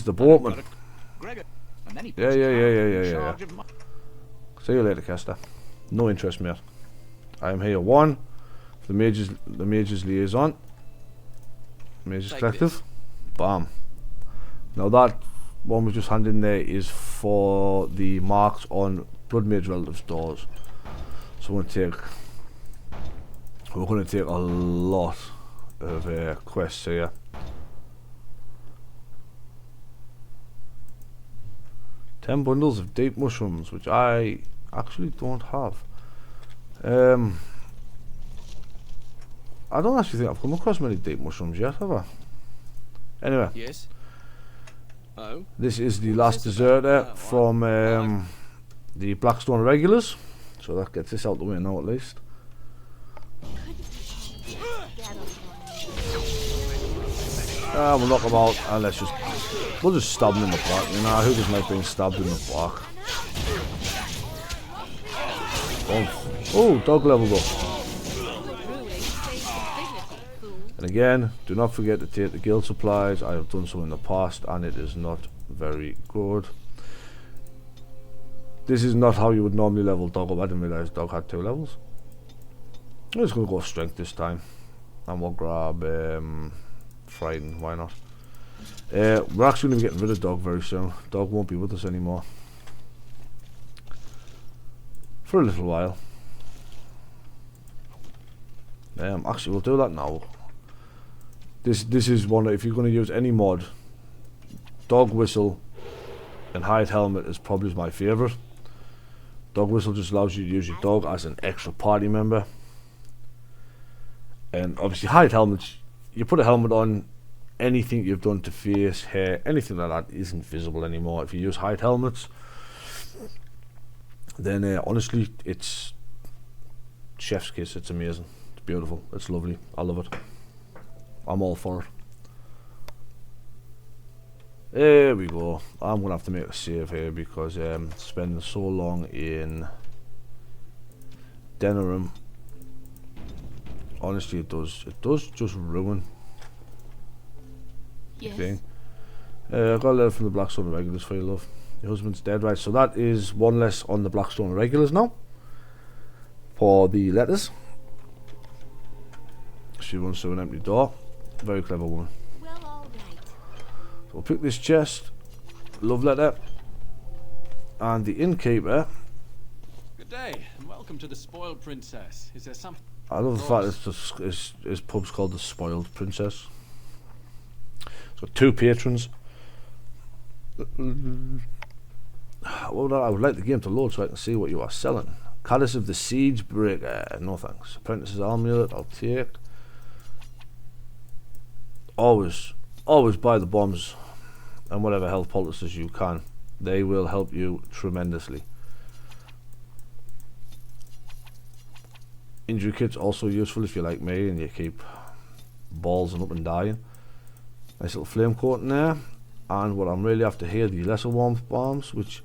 Speaker 1: the boatman. Yeah. See you later, Kester. No interest, mate. I am here one for the mages liaison. Mages collective. Bam. Now that one we just handed in there is for the marks on blood mage relatives doors. So we're going to take a lot of quests here. Ten bundles of deep mushrooms, which I actually don't have. I don't actually think I've come across many deep mushrooms yet, have I? Anyway.
Speaker 2: Yes. Oh.
Speaker 1: This is the last deserter from the Blackstone regulars, so that gets this out the way now at least. We'll knock him out and we'll just stab him in the back. You know, who doesn't like being stabbed in the back? Oh, dog leveled up. And again, do not forget to take the guild supplies. I have done so in the past and it is not very good. This is not how you would normally level dog up. I didn't realise dog had 2 levels. I'm just going to go strength this time. And we'll grab frightened, why not? We're actually going to be getting rid of dog very soon. Dog won't be with us anymore. For a little while. Actually we'll do that now. This is one that if you're going to use any mod, dog whistle and hide helmet is probably my favourite. Dog whistle just allows you to use your dog as an extra party member. And obviously hide helmets, you put a helmet on, anything you've done to face, hair, anything like that isn't visible anymore. If you use hide helmets, then honestly it's chef's kiss. It's amazing, it's beautiful, it's lovely, I love it. I'm all for it. There we go. I'm gonna have to make a save here because spending so long in Denirim, honestly it does just ruin the thing. I got a letter from the Blackstone regulars for you, love. Your husband's dead, right? So that is one less on the Blackstone regulars now for the letters. She runs through an empty door. Very clever woman.
Speaker 8: Well, all right.
Speaker 1: So we'll pick this chest, love letter, and the innkeeper.
Speaker 9: Good day, and welcome to the Spoiled Princess. Is there something?
Speaker 1: I love the fact his pub's called the Spoiled Princess. It's got 2 patrons. Well, I would like the game to load so I can see what you are selling. Callus of the Siege Breaker. No thanks. Apprentice's Amulet. I'll take. Always buy the bombs and whatever health poultices you can. They will help you tremendously. Injury kit's also useful if you're like me and you keep balls up and dying. Nice little flame coat in there. And what I'm really after here, the lesser warmth bombs, which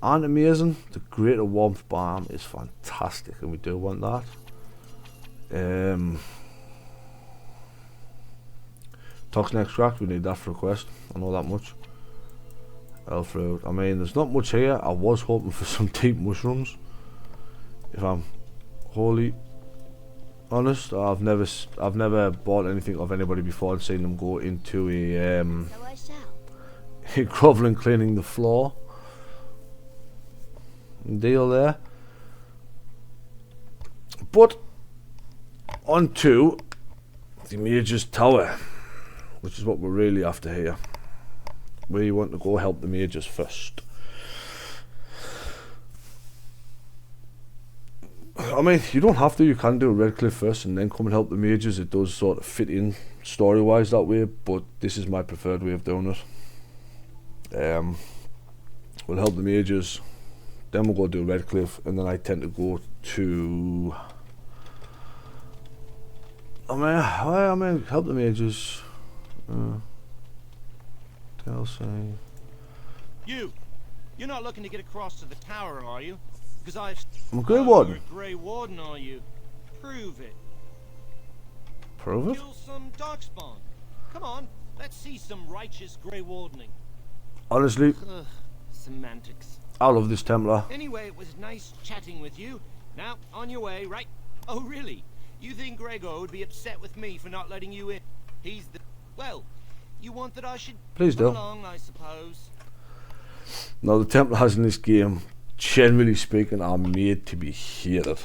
Speaker 1: aren't amazing. The greater warmth bomb is fantastic and we do want that. Toxin extract, we need that for a quest. I know that much. Elf fruit. I mean, there's not much here. I was hoping for some deep mushrooms. If I'm wholly honest, I've never bought anything of anybody before and seen them go into a groveling cleaning the floor deal there. But on to the Mage's Tower, which is what we're really after here. We want to go help the mages first. I mean, you don't have to, you can do Redcliffe first and then come and help the mages. It does sort of fit in story wise that way, but this is my preferred way of doing it. We'll help the mages, then we'll go do Redcliffe, and then I tend to go to I mean help the mages.
Speaker 10: You're not looking to get across to the tower, are you? Because
Speaker 1: I'm a Grey Warden.
Speaker 10: You're a Grey Warden, are you? Prove it.
Speaker 1: Prove it?
Speaker 10: Kill some darkspawn. Come on, let's see some righteous Grey Wardening.
Speaker 1: Honestly,
Speaker 10: semantics.
Speaker 1: I love this Templar.
Speaker 10: Anyway, it was nice chatting with you. Now, on your way, right? Oh, really? You think Gregor would be upset with me for not letting you in? He's the... Well, you want that I should...
Speaker 1: Please do.
Speaker 10: Along, I suppose.
Speaker 1: Now, the Templars in this game, generally speaking, are made to be hated.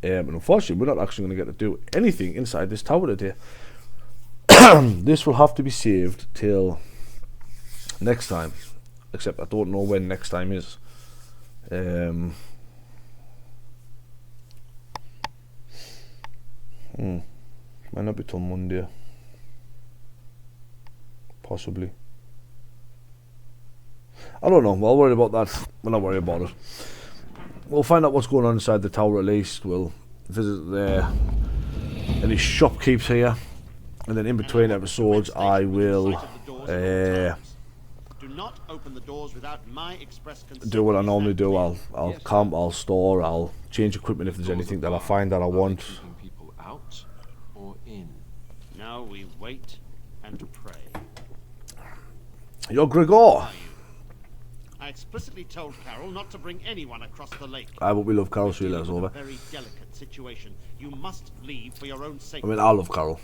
Speaker 1: And unfortunately, we're not actually going to get to do anything inside this tower today. This will have to be saved till next time. Except I don't know when next time is. Might not be till Monday. Possibly. I don't know. I'll worry about that when I worry about it. We'll find out what's going on inside the tower at least. We'll visit any shopkeepers here. And then in between episodes, I will
Speaker 10: Do not open the doors without my express consent.
Speaker 1: do what I normally do. I'll camp, I'll store, I'll change equipment if there's anything that I find that I want.
Speaker 3: Keeping people out or in?
Speaker 10: Now we wait and pray.
Speaker 1: You're Gregor.
Speaker 10: I explicitly told Carol not to bring anyone across the lake.
Speaker 1: But we love Carol, so you let us over.
Speaker 10: Very delicate situation. You must leave for your own sake.
Speaker 1: I mean, I love Carol.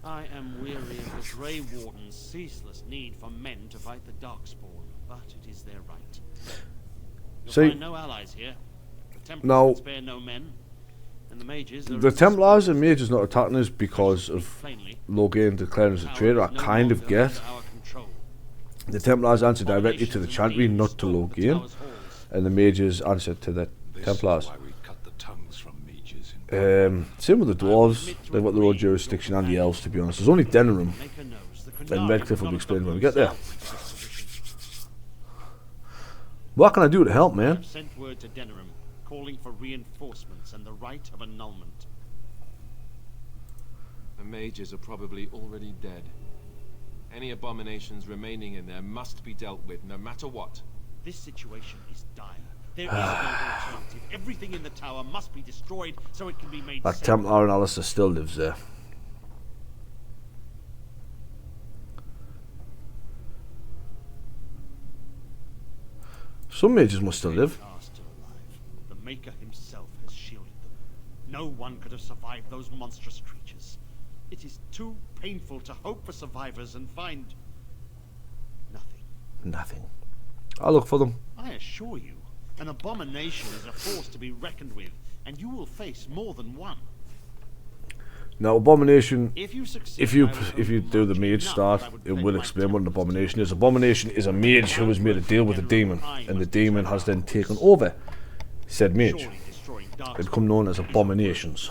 Speaker 10: I am weary of the Grey Warden's ceaseless need for men to fight the Darkspawn, but it is their right. You'll find no allies here. The Templars can spare no men, and the mages are...
Speaker 1: The Templars and mages not attacking us because of Logain declaring us a traitor, I kind of get. The Templars answer directly to the Chantry, not to Logain, and the mages answer to the Templars. Same with the dwarves, they've got their own jurisdiction, and the elves, to be honest. There's only Denirims, and Redcliffe will be explained when we get there. What can I do to help, man?
Speaker 10: I've sent word to Denirim, calling for reinforcements and the right of annulment.
Speaker 3: The mages are probably already dead. Any abominations remaining in there must be dealt with, no matter what.
Speaker 10: This situation is dire. There is no alternative. Everything in the tower must be destroyed so it can be made
Speaker 1: That
Speaker 10: safe.
Speaker 1: Templar and Alistair still lives there. Some mages must still live.
Speaker 10: Are still alive. The Maker himself has shielded them. No one could have survived those monstrous creatures. It is too painful to hope for survivors and find nothing.
Speaker 1: Nothing. I'll look for them.
Speaker 10: I assure you, an abomination is a force to be reckoned with, and you will face more than one.
Speaker 1: Now, abomination.
Speaker 10: If you succeed,
Speaker 1: if you do the mage start, it will explain what an abomination is. Abomination is a mage who has made a deal with a demon, and the demon has then taken over said mage. They become known as abominations.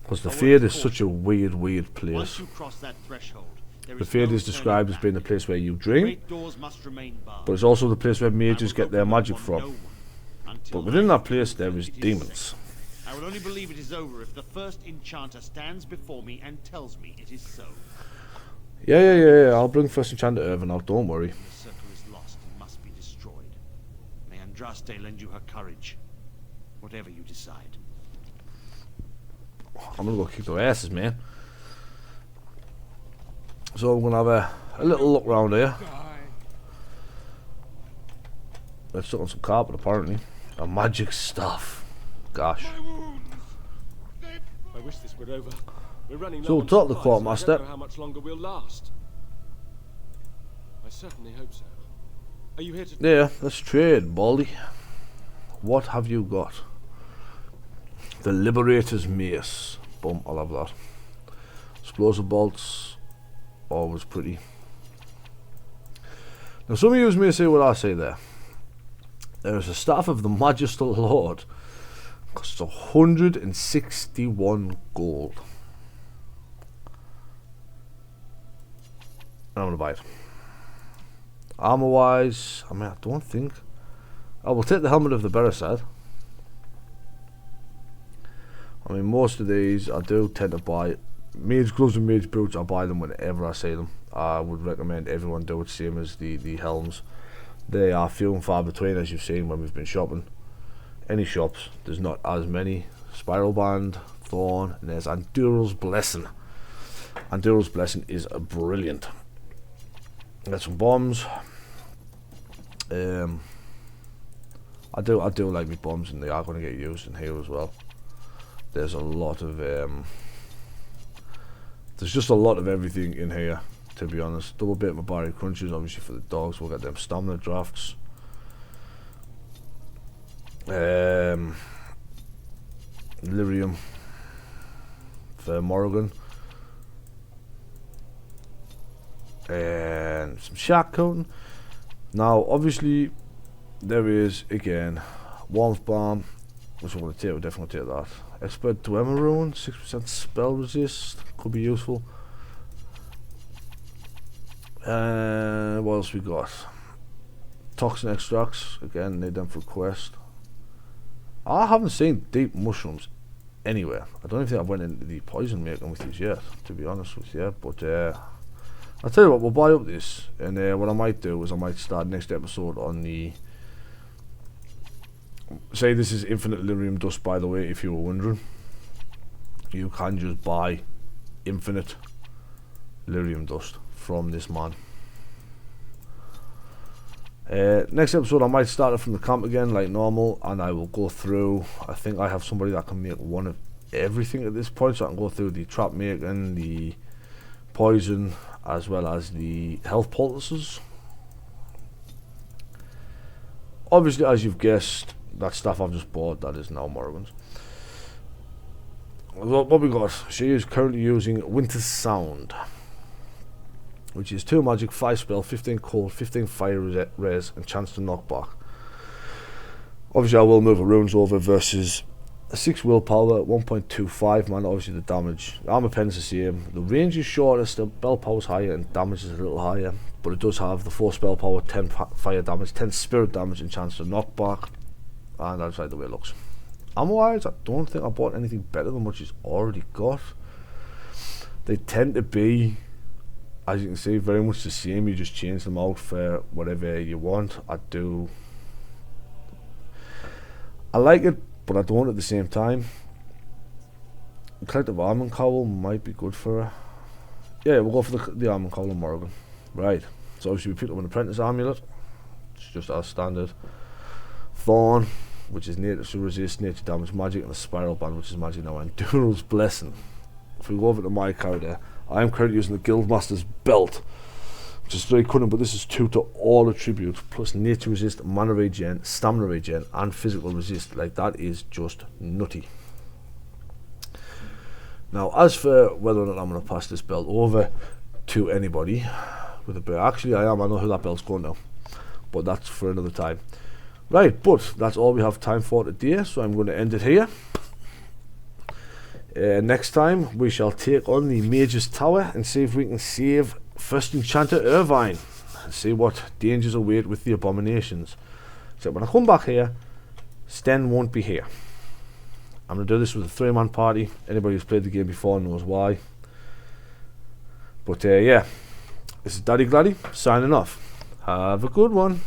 Speaker 1: Because the Fade is such a weird place.
Speaker 10: Once you cross that threshold,
Speaker 1: The Fade is described as being the place where you dream, but it's also the place where mages get their magic from. But within that place there is demons.
Speaker 10: I will only believe it is over if the first enchanter stands before me and tells me it is so.
Speaker 1: Yeah. I'll bring first enchanter Irvin out, don't worry.
Speaker 10: The circle is lost and must be destroyed. May Andraste lend you her courage. Whatever you decide.
Speaker 1: I'm gonna go kick their asses, man. So I'm gonna have a little look around here. Let's look on some carpet apparently. A magic stuff. Gosh.
Speaker 3: I wish this were over. We're running
Speaker 1: So we'll talk to the quartermaster.
Speaker 3: I don't know how much longer we'll last. I certainly hope so. Are you here to...
Speaker 1: Yeah, let's trade, Baldy. What have you got? The Liberator's Mace. Boom, I'll have that. Explosive bolts. Always pretty. Now some of you may say what I say there. There is a staff of the Magister Lord. Costs 161 gold. I'm gonna buy it. Armor wise, I mean, I don't think. I will take the helmet of the Beresad. I mean, most of these I do tend to buy. Mage gloves and mage boots, I buy them whenever I see them. I would recommend everyone do it, same as the helms. They are few and far between, as you've seen when we've been shopping. Any shops, there's not as many. Spiral Band, Thorn, and there's Andural's Blessing. Andural's Blessing is brilliant. Got some bombs. I do like my bombs, and they are going to get used in here as well. There's a lot of there's just a lot of everything in here, to be honest. Double bit of my barley crunches, obviously for the dogs. We'll get them stamina drafts. Lyrium for Morrigan. And some shark coating. Now obviously there is again warmth balm, which I'm going to take. We'll definitely take that. Expert to Emma Ruin, 6% spell resist, could be useful. What else we got? Toxin extracts, again, need them for quest. I haven't seen deep mushrooms anywhere. I don't even think I've went into the poison making with these yet, to be honest with you. But I'll tell you what, we'll buy up this, and what I might do is I might start next episode on the... Say this is infinite lyrium dust, by the way, if you were wondering. You can just buy infinite lyrium dust from this man. Next episode I might start it from the camp again like normal, and I will go through. I think I have somebody that can make one of everything at this point, so I can go through the trap making, the poison, as well as the health poultices. Obviously, as you've guessed, that stuff I've just bought, that is now Morrigan's. What we got? She is currently using Winter's Sound, which is 2 magic, 5 spell, 15 cold, 15 fire res, and chance to knock back. Obviously I will move her runes over versus a 6 willpower, 1.25 man. Obviously the damage, the armor pen's the same, the range is shorter, still spell power's higher, and damage is a little higher, but it does have the 4 spell power, 10 fire damage, 10 spirit damage, and chance to knock back, and that's like the way it looks. Ammo wise, I don't think I bought anything better than what she's already got. They tend to be, as you can see, very much the same. You just change them out for whatever you want. I like it, but I don't at the same time. Collective Armor Cowl might be good for her. Yeah, we'll go for the Armor Cowl on Morrigan. Right, so obviously we picked up an Apprentice Amulet. It's just our standard. Thorn, which is nature to resist, nature damage, magic, and a Spiral Band, which is magic now, and Dural's Blessing. If we go over to my character, I am currently using the Guildmaster's Belt, which is very cunning, but this is 2 to all attributes, plus nature resist, mana regen, stamina regen, and physical resist. Like, that is just nutty. Now, as for whether or not I'm going to pass this belt over to anybody with a belt, actually I am. I know who that belt's going now, but that's for another time. Right, but that's all we have time for today, so I'm going to end it here. Next time we shall take on the Mage's Tower and see if we can save First Enchanter Irvine and see what dangers await with the abominations. So when I come back here, Sten won't be here. I'm going to do this with a 3-man party. Anybody who's played the game before knows why. But yeah, this is Daddy Gladdy signing off. Have a good one.